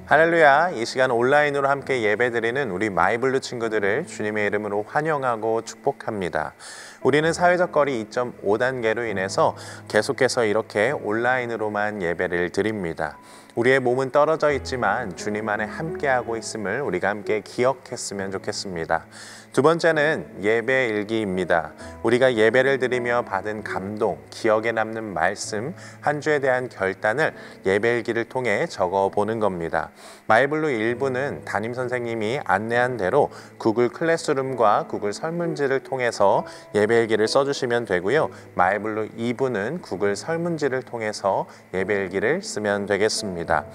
할렐루야. 이 시간 온라인으로 함께 예배드리는 우리 마이블루 친구들을 주님의 이름으로 환영하고 축복합니다. 우리는 사회적 거리 2.5단계로 인해서 계속해서 이렇게 온라인으로만 예배를 드립니다. 우리의 몸은 떨어져 있지만 주님 안에 함께하고 있음을 우리가 함께 기억했으면 좋겠습니다. 두 번째는 예배 일기입니다. 우리가 예배를 드리며 받은 감동, 기억에 남는 말씀, 한 주에 대한 결단을 예배 일기를 통해 적어보는 겁니다. 마이블루 1부는 담임 선생님이 안내한 대로 구글 클래스룸과 구글 설문지를 통해서 예배 일기를 써주시면 되고요. 마이블루 2부는 구글 설문지를 통해서 예배 일기를 쓰면 되겠습니다.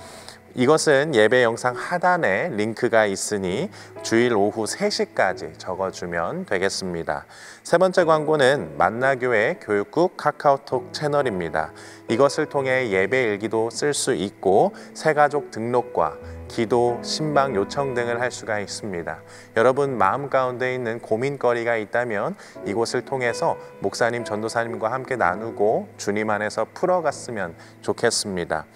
이것은 예배 영상 하단에 링크가 있으니 주일 오후 3시까지 적어주면 되겠습니다. 세 번째 광고는 만나교회 교육국 카카오톡 채널입니다. 이것을 통해 예배 일기도 쓸 수 있고 새가족 등록과 기도, 신방 요청 등을 할 수가 있습니다. 여러분 마음 가운데 있는 고민거리가 있다면 이곳을 통해서 목사님, 전도사님과 함께 나누고 주님 안에서 풀어갔으면 좋겠습니다.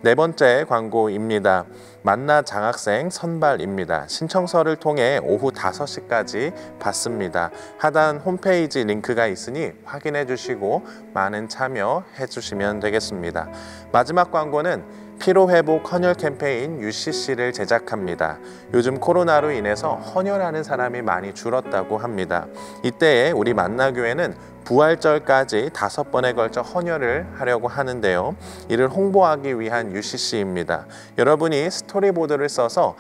네 번째 광고입니다. 만나 장학생 선발입니다. 신청서를 통해 오후 5시까지 받습니다. 하단 홈페이지 링크가 있으니 확인해 주시고 많은 참여해 주시면 되겠습니다. 마지막 광고는 피로회복 헌혈 캠페인 UCC를 제작합니다. 요즘 코로나로 인해서 헌혈하는 사람이 많이 줄었다고 합니다. 이때에 우리 만나교회는 부활절까지 5번에 걸쳐 헌혈을 하려고 하는데요. 이를 홍보하기 위한 UCC입니다. 여러분이 스토리보드를 써서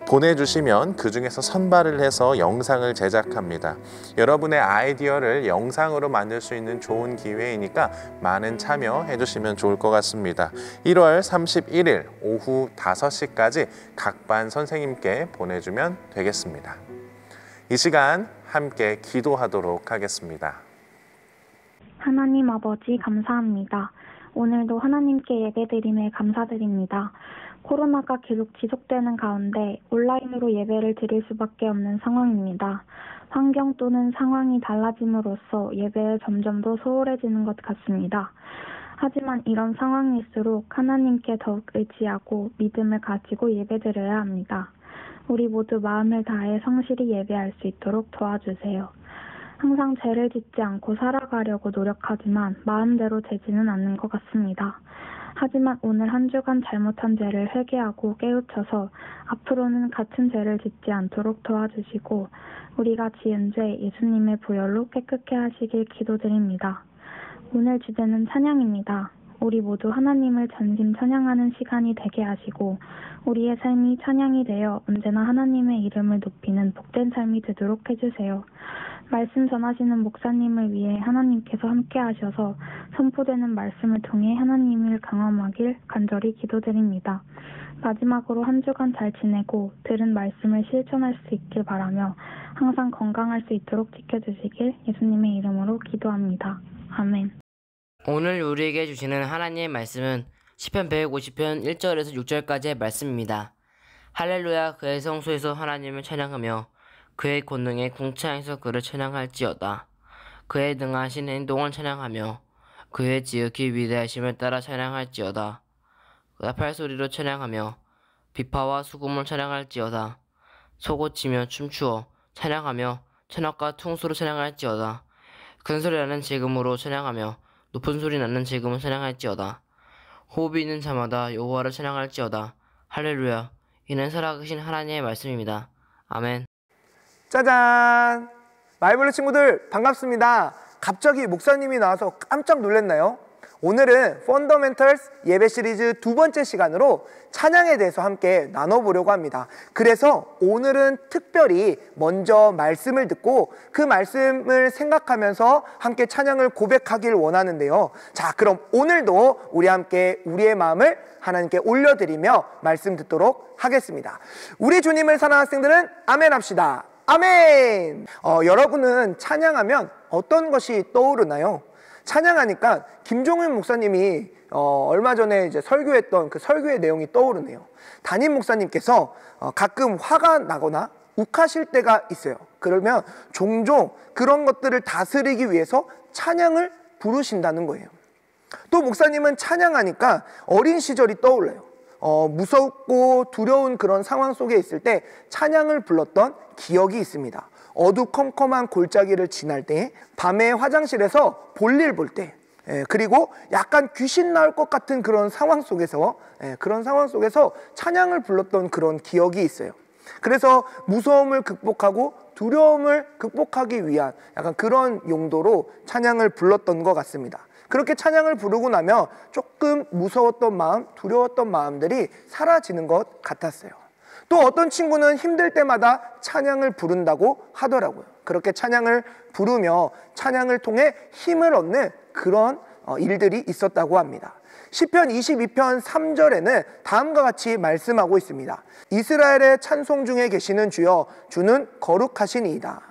보내주시면 그 중에서 선발을 해서 영상을 제작합니다. 여러분의 아이디어를 영상으로 만들 수 있는 좋은 기회이니까 많은 참여해 주시면 좋을 것 같습니다. 1월 31일 오후 5시까지 각 반 선생님께 보내주면 되겠습니다. 이 시간 함께 기도하도록 하겠습니다. 하나님 아버지 감사합니다. 오늘도 하나님께 예배드림에 감사드립니다. 코로나가 계속 지속되는 가운데 온라인으로 예배를 드릴 수밖에 없는 상황입니다. 환경 또는 상황이 달라짐으로써 예배에 점점 더 소홀해지는 것 같습니다. 하지만 이런 상황일수록 하나님께 더욱 의지하고 믿음을 가지고 예배드려야 합니다. 우리 모두 마음을 다해 성실히 예배할 수 있도록 도와주세요. 항상 죄를 짓지 않고 살아가려고 노력하지만 마음대로 되지는 않는 것 같습니다. 하지만 오늘 한 주간 잘못한 죄를 회개하고 깨우쳐서 앞으로는 같은 죄를 짓지 않도록 도와주시고 우리가 지은 죄 예수님의 보혈로 깨끗게 하시길 기도드립니다. 오늘 주제는 찬양입니다. 우리 모두 하나님을 전심 찬양하는 시간이 되게 하시고 우리의 삶이 찬양이 되어 언제나 하나님의 이름을 높이는 복된 삶이 되도록 해주세요. 말씀 전하시는 목사님을 위해 하나님께서 함께 하셔서 선포되는 말씀을 통해 하나님을 경험하길 간절히 기도드립니다. 마지막으로 한 주간 잘 지내고 들은 말씀을 실천할 수 있길 바라며 항상 건강할 수 있도록 지켜주시길 예수님의 이름으로 기도합니다. 아멘. 오늘 우리에게 주시는 하나님의 말씀은 시편 150편 1절에서 6절까지의 말씀입니다. 할렐루야, 그의 성소에서 하나님을 찬양하며 그의 권능의 궁창에서 그를 찬양할지어다. 그의 능하신 행동을 찬양하며 그의 지극히 위대하심을 따라 찬양할지어다. 나팔소리로 찬양하며 비파와 수금을 찬양할지어다. 소고치며 춤추어 찬양하며 천악과 퉁소로 찬양할지어다. 큰 소리 나는 지금으로 찬양하며 높은 소리 나는 지금을 찬양할지어다. 호흡이 있는 자마다 여호와를 찬양할지어다. 할렐루야. 이는 살아계신 하나님의 말씀입니다. 아멘. 짜잔! 마이블루 친구들 반갑습니다. 갑자기 목사님이 나와서 깜짝 놀랐나요? 오늘은 펀더멘털스 예배 시리즈 2번째 시간으로 찬양에 대해서 함께 나눠보려고 합니다. 그래서 오늘은 특별히 먼저 말씀을 듣고 그 말씀을 생각하면서 함께 찬양을 고백하길 원하는데요. 자, 그럼 오늘도 우리 함께 우리의 마음을 하나님께 올려드리며 말씀 듣도록 하겠습니다. 우리 주님을 사랑하는 학생들은 아멘 합시다. 아멘! 여러분은 찬양하면 어떤 것이 떠오르나요? 찬양하니까 김종윤 목사님이 얼마 전에 이제 설교했던 그 설교의 내용이 떠오르네요. 담임 목사님께서 가끔 화가 나거나 욱하실 때가 있어요. 그러면 종종 그런 것들을 다스리기 위해서 찬양을 부르신다는 거예요. 또 목사님은 찬양하니까 어린 시절이 떠올라요. 무섭고 두려운 그런 상황 속에 있을 때 찬양을 불렀던 기억이 있습니다. 어두컴컴한 골짜기를 지날 때, 밤에 화장실에서 볼일 볼 때, 그리고 약간 귀신 나올 것 같은 그런 상황 속에서 찬양을 불렀던 그런 기억이 있어요. 그래서 무서움을 극복하고 두려움을 극복하기 위한 약간 그런 용도로 찬양을 불렀던 것 같습니다. 그렇게 찬양을 부르고 나면 조금 무서웠던 마음, 두려웠던 마음들이 사라지는 것 같았어요. 또 어떤 친구는 힘들 때마다 찬양을 부른다고 하더라고요. 그렇게 찬양을 부르며 찬양을 통해 힘을 얻는 그런 일들이 있었다고 합니다. 시편 22편 3절에는 다음과 같이 말씀하고 있습니다. 이스라엘의 찬송 중에 계시는 주여, 주는 거룩하시니이다.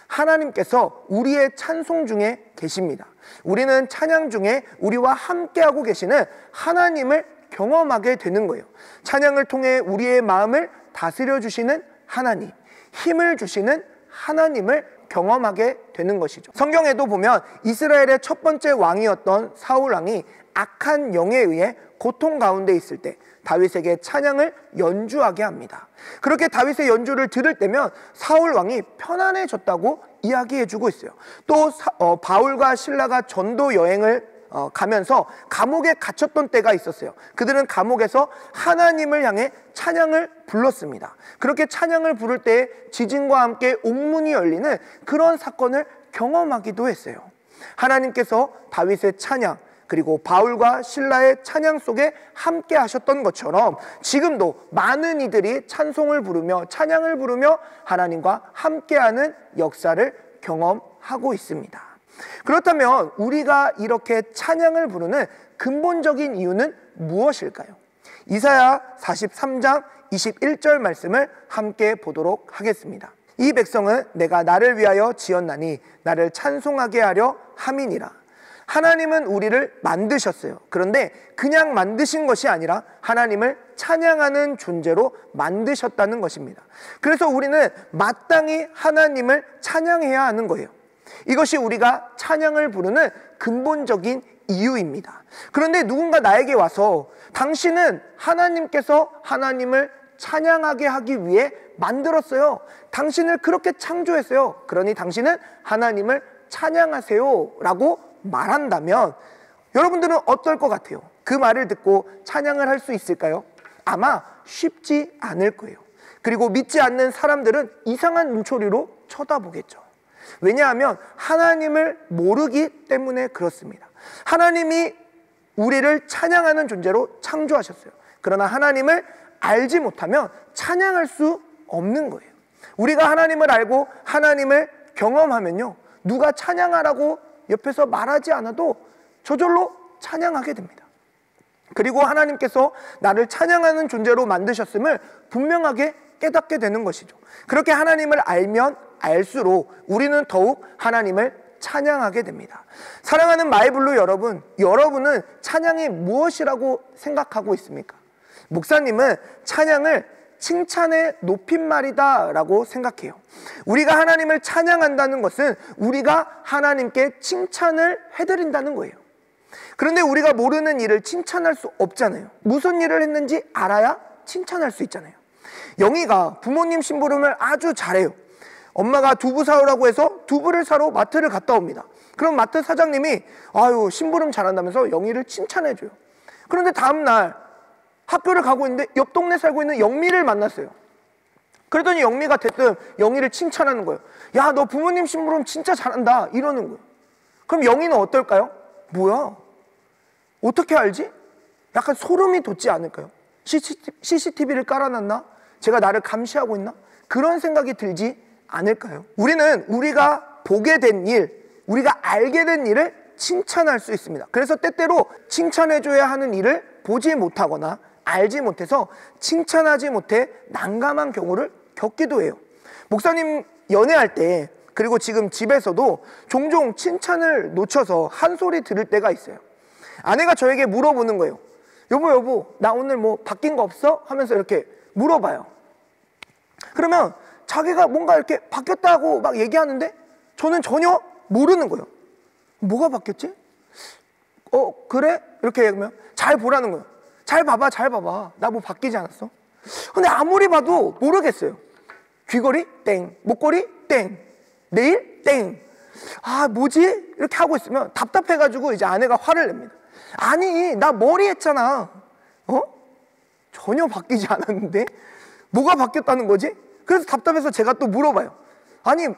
하나님께서 우리의 찬송 중에 계십니다. 우리는 찬양 중에 우리와 함께하고 계시는 하나님을 경험하게 되는 거예요. 찬양을 통해 우리의 마음을 다스려 주시는 하나님, 힘을 주시는 하나님을 경험하게 되는 것이죠. 성경에도 보면 이스라엘의 첫 번째 왕이었던 사울 왕이 악한 영에 의해 고통 가운데 있을 때 다윗에게 찬양을 연주하게 합니다. 그렇게 다윗의 연주를 들을 때면 사울 왕이 편안해졌다고 이야기해주고 있어요. 또 바울과 실라가 전도 여행을 가면서 감옥에 갇혔던 때가 있었어요. 그들은 감옥에서 하나님을 향해 찬양을 불렀습니다. 그렇게 찬양을 부를 때 지진과 함께 옥문이 열리는 그런 사건을 경험하기도 했어요. 하나님께서 다윗의 찬양, 그리고 바울과 실라의 찬양 속에 함께 하셨던 것처럼 지금도 많은 이들이 찬송을 부르며 찬양을 부르며 하나님과 함께하는 역사를 경험하고 있습니다. 그렇다면 우리가 이렇게 찬양을 부르는 근본적인 이유는 무엇일까요? 이사야 43장 21절 말씀을 함께 보도록 하겠습니다. 이 백성은 내가 나를 위하여 지었나니 나를 찬송하게 하려 함이니라. 하나님은 우리를 만드셨어요. 그런데 그냥 만드신 것이 아니라 하나님을 찬양하는 존재로 만드셨다는 것입니다. 그래서 우리는 마땅히 하나님을 찬양해야 하는 거예요. 이것이 우리가 찬양을 부르는 근본적인 이유입니다. 그런데 누군가 나에게 와서 당신은 하나님께서 하나님을 찬양하게 하기 위해 만들었어요. 당신을 그렇게 창조했어요. 그러니 당신은 하나님을 찬양하세요 라고 말한다면 여러분들은 어떨 것 같아요? 그 말을 듣고 찬양을 할 수 있을까요? 아마 쉽지 않을 거예요. 그리고 믿지 않는 사람들은 이상한 눈초리로 쳐다보겠죠. 왜냐하면 하나님을 모르기 때문에 그렇습니다. 하나님이 우리를 찬양하는 존재로 창조하셨어요. 그러나 하나님을 알지 못하면 찬양할 수 없는 거예요. 우리가 하나님을 알고 하나님을 경험하면요, 누가 찬양하라고 옆에서 말하지 않아도 저절로 찬양하게 됩니다. 그리고 하나님께서 나를 찬양하는 존재로 만드셨음을 분명하게 깨닫게 되는 것이죠. 그렇게 하나님을 알면 알수록 우리는 더욱 하나님을 찬양하게 됩니다. 사랑하는 마이블루 여러분, 여러분은 찬양이 무엇이라고 생각하고 있습니까? 목사님은 찬양을 칭찬의 높임말이다 라고 생각해요. 우리가 하나님을 찬양한다는 것은 우리가 하나님께 칭찬을 해드린다는 거예요. 그런데 우리가 모르는 일을 칭찬할 수 없잖아요. 무슨 일을 했는지 알아야 칭찬할 수 있잖아요. 영희가 부모님 심부름을 아주 잘해요. 엄마가 두부 사오라고 해서 두부를 사러 마트를 갔다 옵니다. 그럼 마트 사장님이 아유 심부름 잘한다면서 영희를 칭찬해줘요. 그런데 다음날 학교를 가고 있는데 옆 동네 살고 있는 영미를 만났어요. 그랬더니 영미가 대뜸 영희를 칭찬하는 거예요. 야, 너 부모님 심부름 진짜 잘한다 이러는 거예요. 그럼 영희는 어떨까요? 뭐야? 어떻게 알지? 약간 소름이 돋지 않을까요? CCTV를 깔아놨나? 제가 나를 감시하고 있나? 그런 생각이 들지 않을까요? 우리는 우리가 보게 된 일, 우리가 알게 된 일을 칭찬할 수 있습니다. 그래서 때때로 칭찬해줘야 하는 일을 보지 못하거나 알지 못해서 칭찬하지 못해 난감한 경우를 겪기도 해요. 목사님 연애할 때, 그리고 지금 집에서도 종종 칭찬을 놓쳐서 한 소리 들을 때가 있어요. 아내가 저에게 물어보는 거예요. 여보, 나 오늘 뭐 바뀐 거 없어? 하면서 이렇게 물어봐요. 그러면 자기가 뭔가 이렇게 바뀌었다고 막 얘기하는데 저는 전혀 모르는 거예요. 뭐가 바뀌었지? 그래? 이렇게 얘기하면 잘 보라는 거예요. 잘 봐봐, 잘 봐봐. 나 뭐 바뀌지 않았어? 근데 아무리 봐도 모르겠어요. 귀걸이? 땡. 목걸이? 땡. 네일? 땡. 아, 뭐지? 이렇게 하고 있으면 답답해가지고 이제 아내가 화를 냅니다. 아니, 나 머리 했잖아. 전혀 바뀌지 않았는데? 뭐가 바뀌었다는 거지? 그래서 답답해서 제가 또 물어봐요. 아니,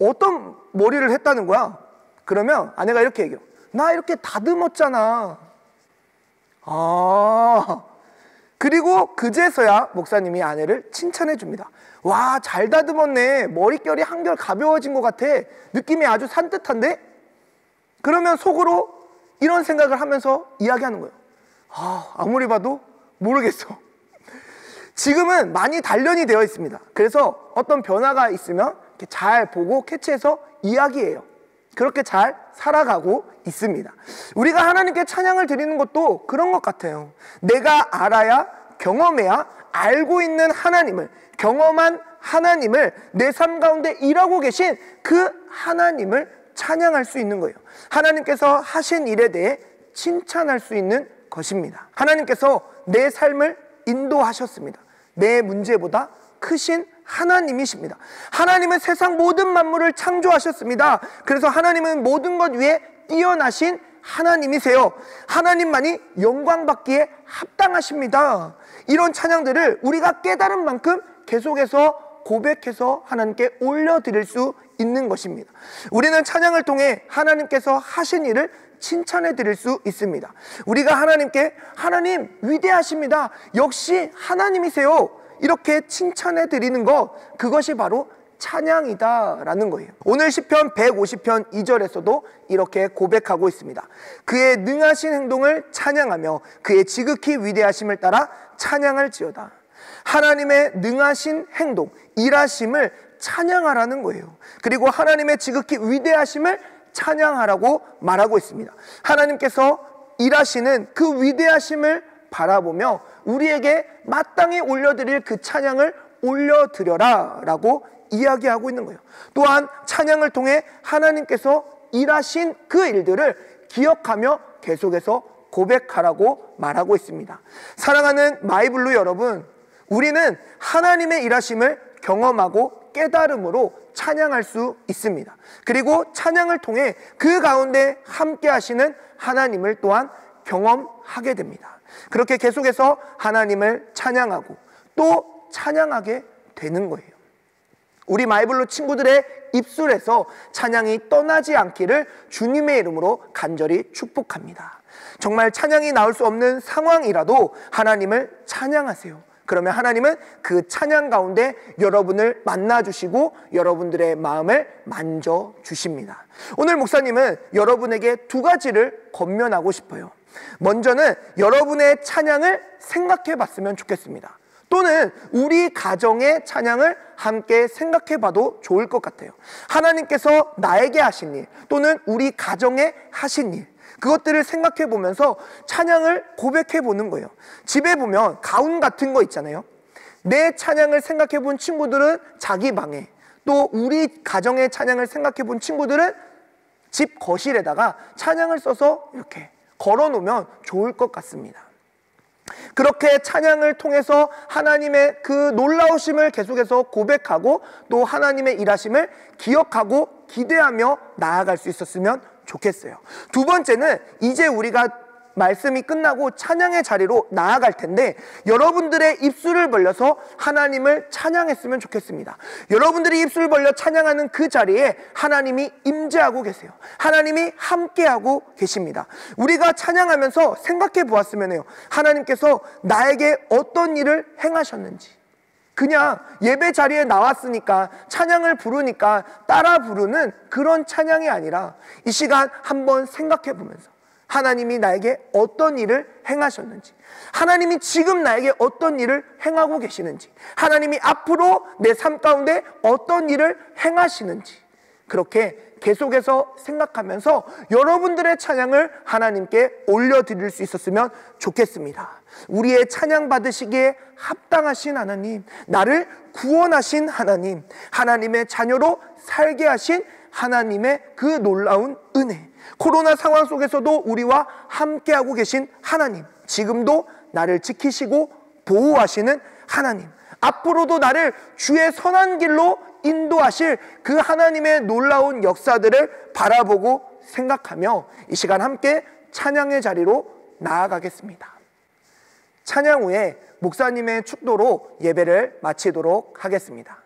어떤 머리를 했다는 거야? 그러면 아내가 이렇게 얘기해요. 나 이렇게 다듬었잖아. 그리고 그제서야 목사님이 아내를 칭찬해 줍니다. 와, 잘 다듬었네. 머릿결이 한결 가벼워진 것 같아. 느낌이 아주 산뜻한데? 그러면 속으로 이런 생각을 하면서 이야기하는 거예요. 아무리 봐도 모르겠어. 지금은 많이 단련이 되어 있습니다. 그래서 어떤 변화가 있으면 이렇게 잘 보고 캐치해서 이야기해요. 그렇게 잘 살아가고 있습니다. 우리가 하나님께 찬양을 드리는 것도 그런 것 같아요. 내가 알아야, 경험해야 알고 있는 하나님을, 경험한 하나님을, 내 삶 가운데 일하고 계신 그 하나님을 찬양할 수 있는 거예요. 하나님께서 하신 일에 대해 칭찬할 수 있는 것입니다. 하나님께서 내 삶을 인도하셨습니다. 내 문제보다 크신 하나님이십니다. 하나님은 세상 모든 만물을 창조하셨습니다. 그래서 하나님은 모든 것 위에 뛰어나신 하나님이세요. 하나님만이 영광받기에 합당하십니다. 이런 찬양들을 우리가 깨달은 만큼 계속해서 고백해서 하나님께 올려드릴 수 있는 것입니다. 우리는 찬양을 통해 하나님께서 하신 일을 칭찬해 드릴 수 있습니다. 우리가 하나님께 하나님 위대하십니다. 역시 하나님이세요. 이렇게 칭찬해 드리는 것, 그것이 바로 찬양이다 라는 거예요. 오늘 시편 150편 2절에서도 이렇게 고백하고 있습니다. 그의 능하신 행동을 찬양하며 그의 지극히 위대하심을 따라 찬양할지어다. 하나님의 능하신 행동, 일하심을 찬양하라는 거예요. 그리고 하나님의 지극히 위대하심을 찬양하라고 말하고 있습니다. 하나님께서 일하시는 그 위대하심을 바라보며 우리에게 마땅히 올려드릴 그 찬양을 올려드려라 라고 이야기하고 있는 거예요. 또한 찬양을 통해 하나님께서 일하신 그 일들을 기억하며 계속해서 고백하라고 말하고 있습니다. 사랑하는 마이블루 여러분, 우리는 하나님의 일하심을 경험하고 깨달음으로 찬양할 수 있습니다. 그리고 찬양을 통해 그 가운데 함께 하시는 하나님을 또한 경험하게 됩니다. 그렇게 계속해서 하나님을 찬양하고 또 찬양하게 되는 거예요. 우리 마이블루 친구들의 입술에서 찬양이 떠나지 않기를 주님의 이름으로 간절히 축복합니다. 정말 찬양이 나올 수 없는 상황이라도 하나님을 찬양하세요. 그러면 하나님은 그 찬양 가운데 여러분을 만나주시고 여러분들의 마음을 만져주십니다. 오늘 목사님은 여러분에게 두 가지를 권면하고 싶어요. 먼저는 여러분의 찬양을 생각해 봤으면 좋겠습니다. 또는 우리 가정의 찬양을 함께 생각해 봐도 좋을 것 같아요. 하나님께서 나에게 하신 일 또는 우리 가정에 하신 일, 그것들을 생각해 보면서 찬양을 고백해 보는 거예요. 집에 보면 가운 같은 거 있잖아요. 내 찬양을 생각해 본 친구들은 자기 방에, 또 우리 가정의 찬양을 생각해 본 친구들은 집 거실에다가 찬양을 써서 이렇게 걸어 놓으면 좋을 것 같습니다. 그렇게 찬양을 통해서 하나님의 그 놀라우심을 계속해서 고백하고 또 하나님의 일하심을 기억하고 기대하며 나아갈 수 있었으면 좋겠어요. 두 번째는 이제 우리가 말씀이 끝나고 찬양의 자리로 나아갈 텐데 여러분들의 입술을 벌려서 하나님을 찬양했으면 좋겠습니다. 여러분들이 입술을 벌려 찬양하는 그 자리에 하나님이 임재하고 계세요. 하나님이 함께하고 계십니다. 우리가 찬양하면서 생각해 보았으면 해요. 하나님께서 나에게 어떤 일을 행하셨는지. 그냥 예배 자리에 나왔으니까 찬양을 부르니까 따라 부르는 그런 찬양이 아니라 이 시간 한번 생각해 보면서 하나님이 나에게 어떤 일을 행하셨는지, 하나님이 지금 나에게 어떤 일을 행하고 계시는지, 하나님이 앞으로 내 삶 가운데 어떤 일을 행하시는지, 그렇게 계속해서 생각하면서 여러분들의 찬양을 하나님께 올려드릴 수 있었으면 좋겠습니다. 우리의 찬양 받으시기에 합당하신 하나님, 나를 구원하신 하나님, 하나님의 자녀로 살게 하신 하나님의 그 놀라운 은혜, 코로나 상황 속에서도 우리와 함께하고 계신 하나님, 지금도 나를 지키시고 보호하시는 하나님, 앞으로도 나를 주의 선한 길로 인도하실 그 하나님의 놀라운 역사들을 바라보고 생각하며 이 시간 함께 찬양의 자리로 나아가겠습니다. 찬양 후에 목사님의 축도로 예배를 마치도록 하겠습니다.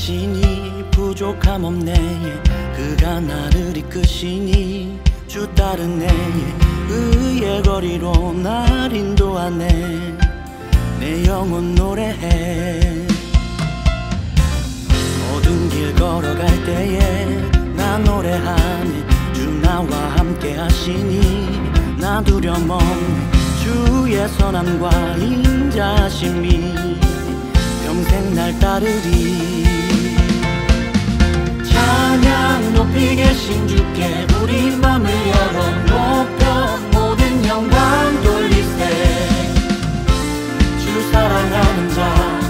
하시니 부족함 없네. 그가 나를 이끄시니 주 따르네. 의의 거리로 날 인도하네. 내 영혼 노래해. 모든 길 걸어갈 때에 나 노래하네. 주 나와 함께 하시니 나 두려움 없네. 주의 선함과 인자심이 평생 날 따르리. 찬양 높이 계신 주께 우리 맘을 열어 높여 모든 영광 돌리세. 주 사랑하는 자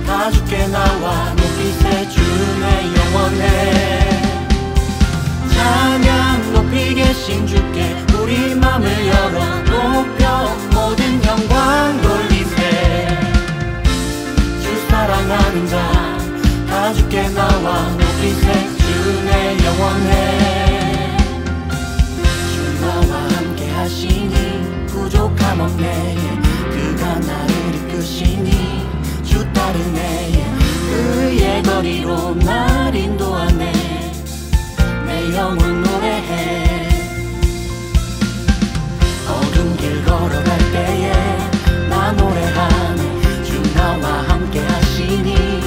다 주께 나와 높이세. 주의 영원해. 찬양 높이 계신 주께 우리 맘을 열어 높여 모든 영광 돌리세. 사랑하는 자 다 주께 나와 높이세. 주의 영원해. 주 나와 함께 하시니 부족함 없네. 그가 나를 이끄시니 주 따르네. 의의 거리로 날 인도하네. 내 영혼 노래해. 어두운 길 걸어갈 때에 나 노래하네. 나와 함께 하시니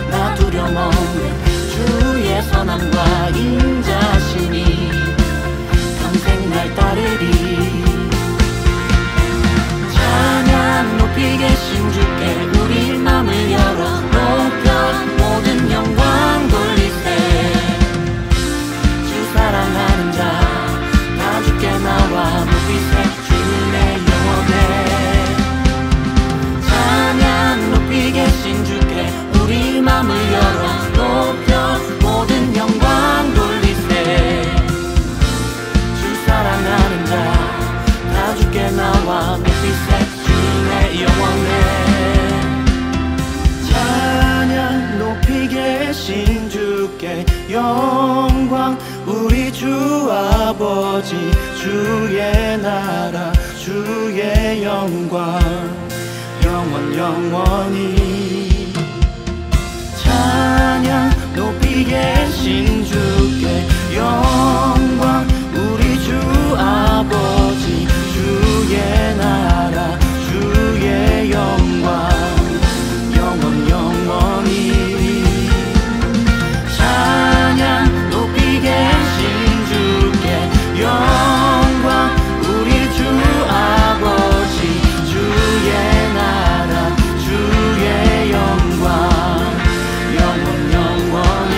나 두려움 없네. 주의 선함과 인자심이 평생 날 따르리. 찬양 높이 계신 주께 우리 맘을 열어 높여 모든 영광 돌리세. 주 사랑하는 자 다 주께 나와 높이세. 주의 영원해. 찬양 높이 계신 주께 우리 맘을 열어 높여 모든 영광 돌리세. 주 사랑하는 자 다 주께 나와 높이세. 주의 영원해. 찬양 높이 계신 주께 영광 우리 주 아버지. 주의 나라 주의 영광 영원 영원히. 찬양 높이 계신 주께 영광 우리 주 아버지. 주의 나라 주의 영광 영원 영원히. 찬양 높이 계신 주께 영광 우리 주 아버지. 주의 나라 주의 영광 영원 영원히.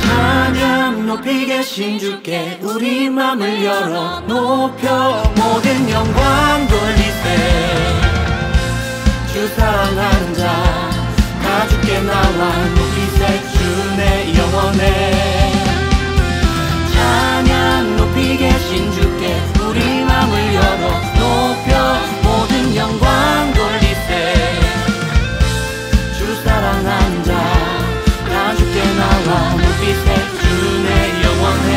찬양 높이 계신 주께 우리 맘을 열어 높여 모든 영광 돌리세. 주 사랑하는 자 다 주께 나와 높이세. 주의 영원해. 찬양 높이 계신 주께 우리 맘을 열어 높여 모든 영광 돌리세. 주 사랑하는 자 다 주께 나와 높이세. 주의 영원해.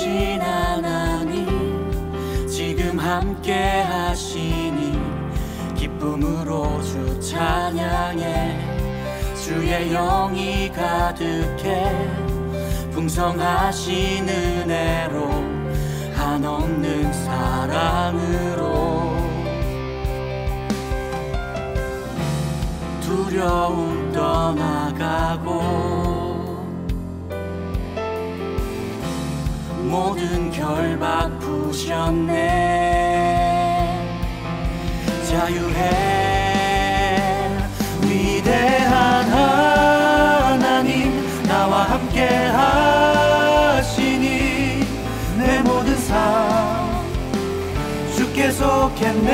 전능하신 하나님 지금 함께 하시니 기쁨으로 주 찬양해 주의 영이 가득해 풍성하신 은혜로 한없는 사랑으로 두려움 떠나가고 모든 결박 푸셨네 자유해 위대한 하나님 나와 함께 하시니 내 모든 삶 주께 속했네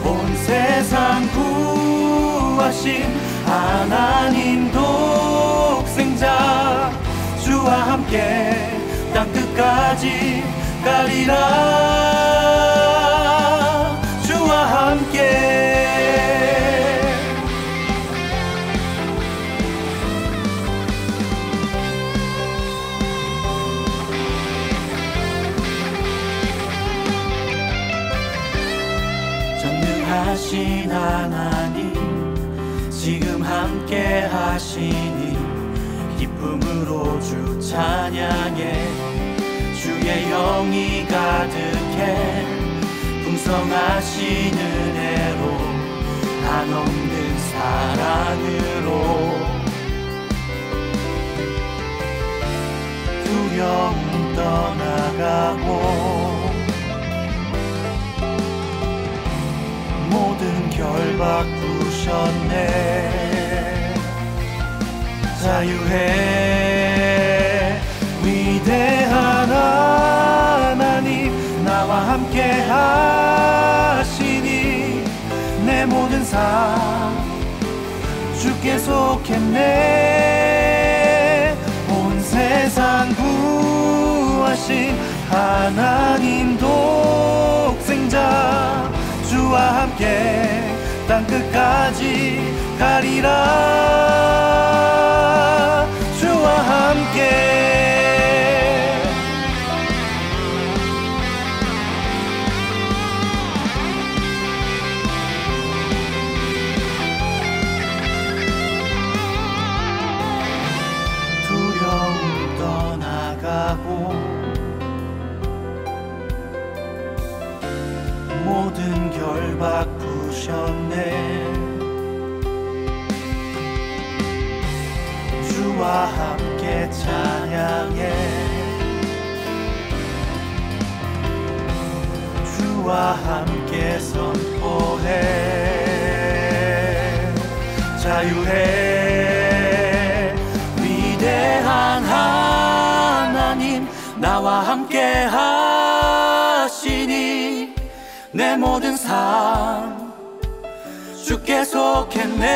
온 세상 구하신 하나님 독생자 주와 함께 땅끝까지 가리라 주와 함께 전능하신 하나님 지금 함께 하시니 기쁨으로 주 찬양해 주의 영이 가득해 풍성하신 은혜로 한없는 사랑으로 두려움 떠나가고 모든 결박 푸셨네 자유해 위대한 하나님 나와 함께 하시니 내 모든 삶 주께 속했네 온 세상 구하신 하나님 독생자 주와 함께 땅끝까지 가리라 주와 함께 두려움 떠나가고 모든 결박 푸셨네 주와 함께 찬양해 주와 함께 선포해 자유해 위대한 하나님 나와 함께 하시니 내 모든 삶 주께 속했네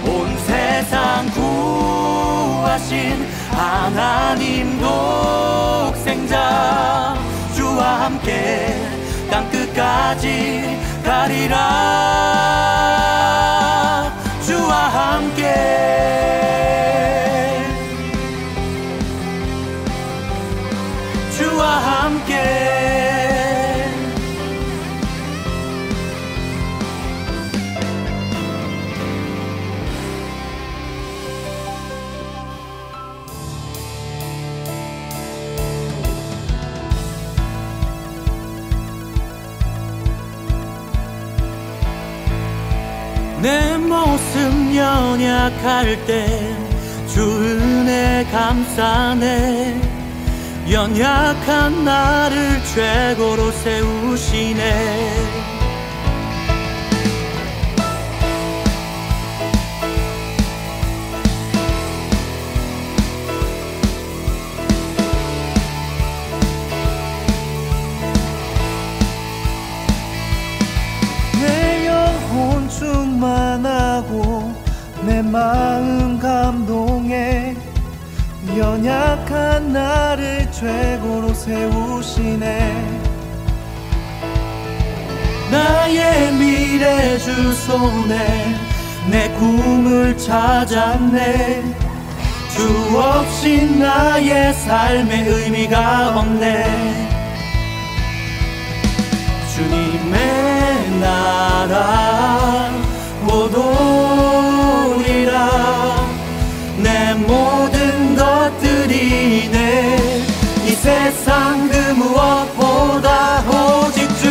온 세상 구하신 하나님 독생자 주와 함께 땅끝까지 가리라 주와 함께 주와 함께 내 모습 연약할 때 주 은혜 감싸네 연약한 나를 최고로 세우시네 내 영혼 충만하고 내 마음 감동해 연약한 나를 최고로 세우시네 나의 미래 주 손에 내 꿈을 찾았네 주 없이 나의 삶의 의미가 없네. 주님의 나라 곧 오리라. 내 모든 것들이 이 세상 그 무엇보다 오직 주,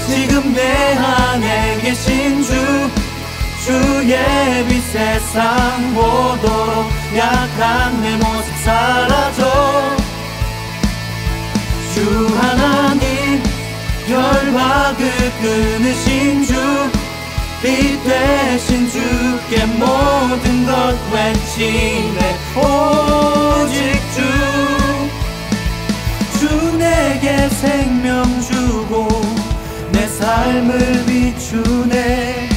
지금 내 안에 계신 주의 빛 세상 보도록 약한 내 모습 사라져. 주 하나님 결박을 끊으신 주, 빛 되신 주께 모든 것 외치네. 오직 주 내게 생명 주고 내 삶을 비추네.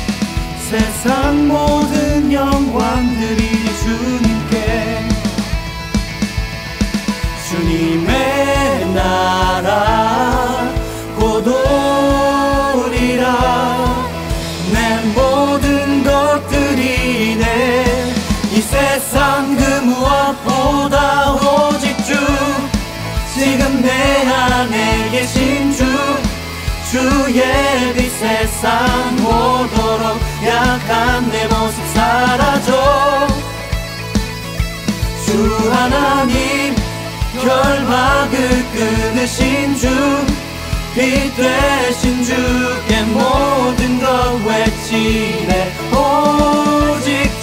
세상 모든 영광들이 주님께. 주님의 나라 곧 오리라. 내 모든 것들이 이 세상 그 무엇보다 오직 지금 내 안에 계신 주의 빛 세상 보도록 약한 내 모습 사라져. 주 하나님 결박을 끊으신 빛 되신 주께 모든 것 외치네. 오직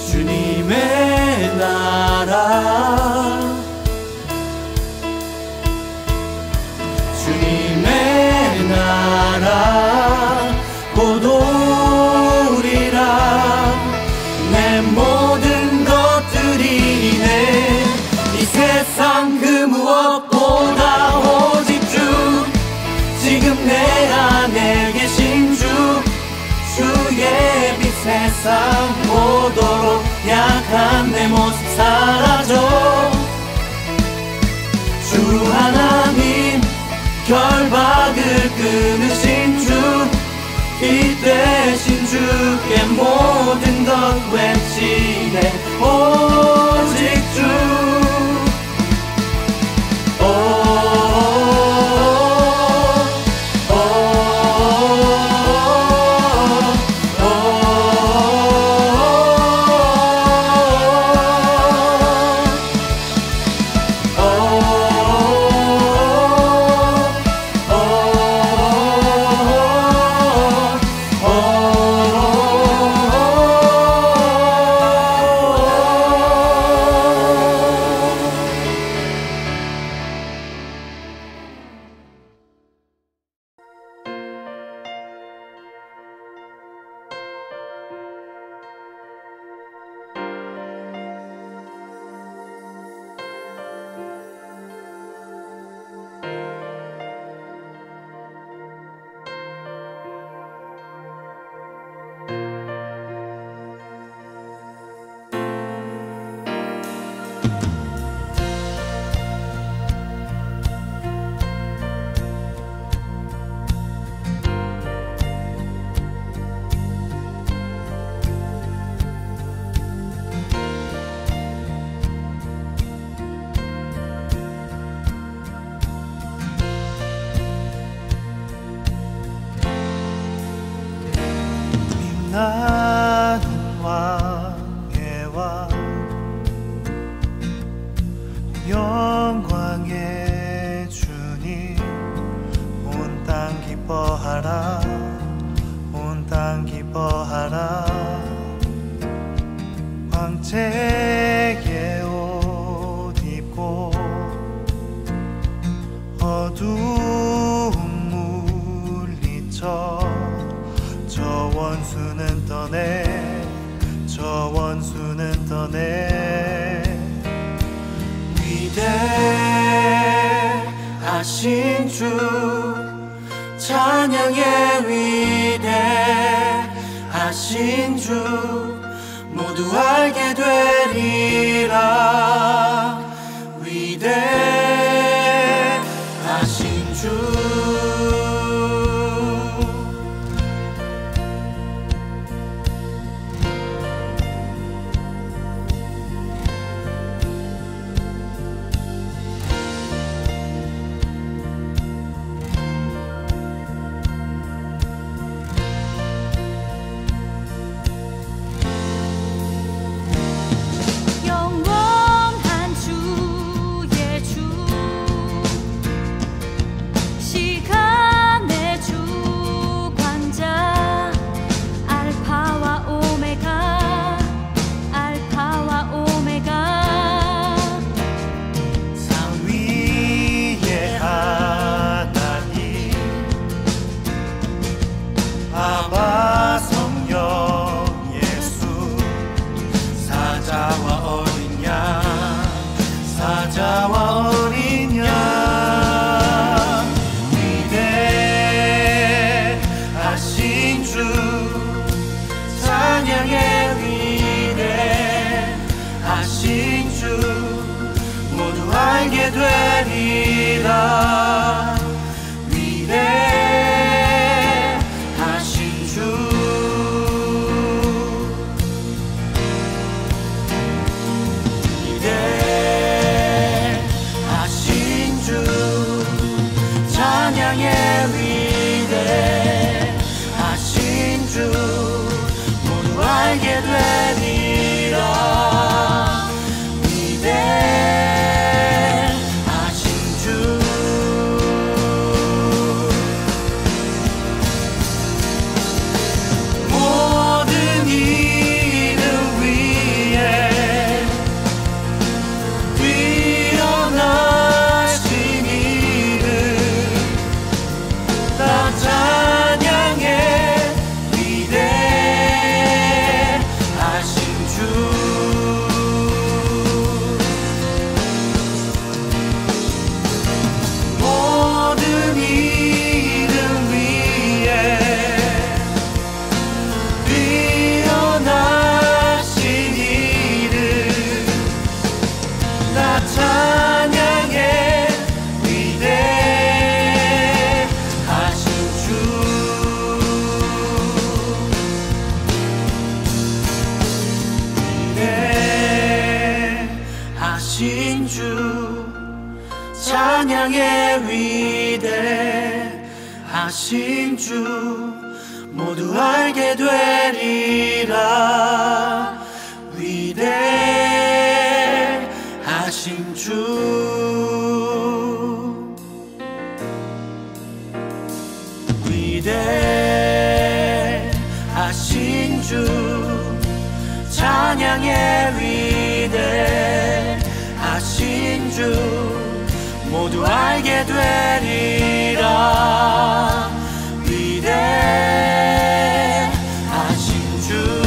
주님의 나라 주님의 나라 곧 오리라. 내 모든 것들이 이 세상 그 무엇보다 오직 지금 내 안에 계신 주의 빛 세상 보도록 약한 내 모습 사라져. 주 하나님 결박을 끊으신 빛 되신 주께 모든 것 외치네. 오직 나는 왕의 왕 영광의 주님 온 땅 기뻐하라 온 땅 기뻐하라 황제의 옷 입고 어두움 물리쳐 저 원수는 떠내 위대하신 주 찬양의 위대하신 주 모두 알게 되리라. 위대하신 주 영원한 주의 주 시간의 주관자 알파와 오메가 알파와 오메가 산 위의 하나님 아바 성령 예수 사자와 어린 양 사자와 어린 양 위대하신 주 찬양의 위대하신 주 모두 알게 되리라. 위대하신 주 위대하신 주 찬양의 위대하신 주 모두 알게 되리라. 위대하신 주 모든 이름 위에 뛰어나신 이름 다 찬양해. 위대하신 주 모든 이름 위에 뛰어나신 이름 나 찬양해. 위대하신 주 위대하신 주 찬양의 위대하신 주 모두 알게 되리라. 위대하신 주 위대하신 주 찬양의 위대하신 주 모두 알게 되리라. 위대하신 주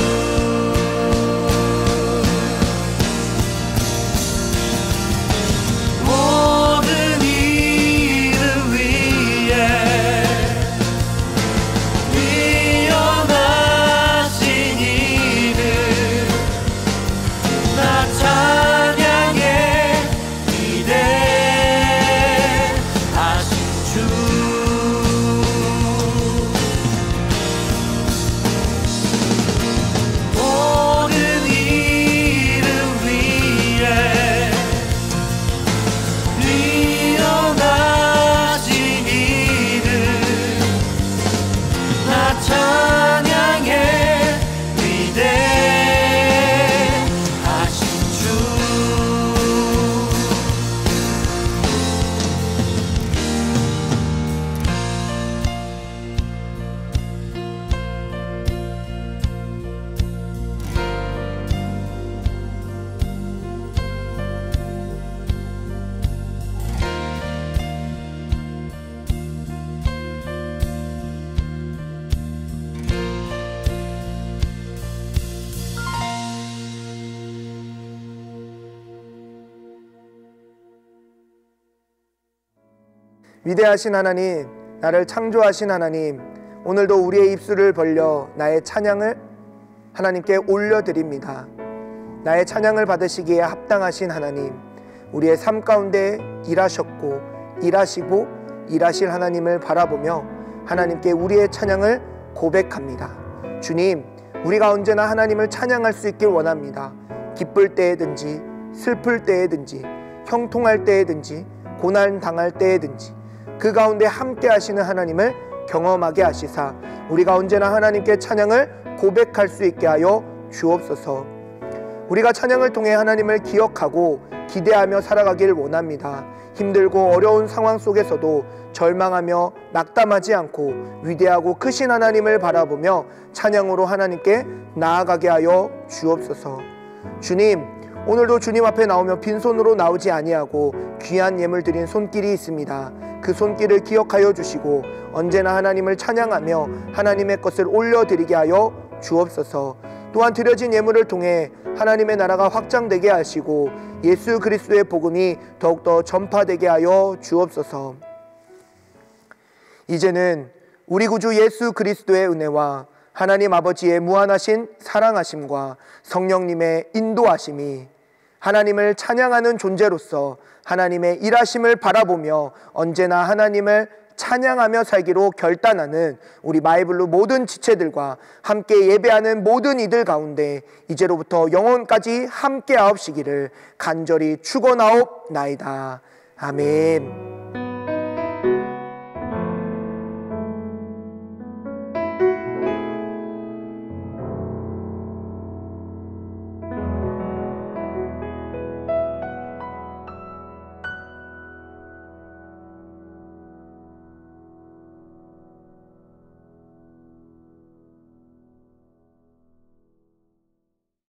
모든 이름 위에 뛰어나신 이름 나 찬양해. 위대하신 주 모든 이름 위에 뛰어나신 이름 나 찬양해. 위대하신 주 위대하신 하나님, 나를 창조하신 하나님, 오늘도 우리의 입술을 벌려 나의 찬양을 하나님께 올려드립니다. 나의 찬양을 받으시기에 합당하신 하나님, 우리의 삶 가운데 일하셨고 일하시고 일하실 하나님을 바라보며 하나님께 우리의 찬양을 고백합니다. 주님, 우리가 언제나 하나님을 찬양할 수 있길 원합니다. 기쁠 때에든지 슬플 때에든지 형통할 때에든지 고난 당할 때에든지 그 가운데 함께 하시는 하나님을 경험하게 하시사 우리가 언제나 하나님께 찬양을 고백할 수 있게 하여 주옵소서. 우리가 찬양을 통해 하나님을 기억하고 기대하며 살아가길 원합니다. 힘들고 어려운 상황 속에서도 절망하며 낙담하지 않고 위대하고 크신 하나님을 바라보며 찬양으로 하나님께 나아가게 하여 주옵소서. 주님, 오늘도 주님 앞에 나오며 빈손으로 나오지 아니하고 귀한 예물 드린 손길이 있습니다. 그 손길을 기억하여 주시고 언제나 하나님을 찬양하며 하나님의 것을 올려드리게 하여 주옵소서. 또한 드려진 예물을 통해 하나님의 나라가 확장되게 하시고 예수 그리스도의 복음이 더욱더 전파되게 하여 주옵소서. 이제는 우리 구주 예수 그리스도의 은혜와 하나님 아버지의 무한하신 사랑하심과 성령님의 인도하심이 하나님을 찬양하는 존재로서 하나님의 일하심을 바라보며 언제나 하나님을 찬양하며 살기로 결단하는 우리 마이블루 모든 지체들과 함께 예배하는 모든 이들 가운데 이제로부터 영원까지 함께 하옵시기를 간절히 축원하옵나이다. 아멘.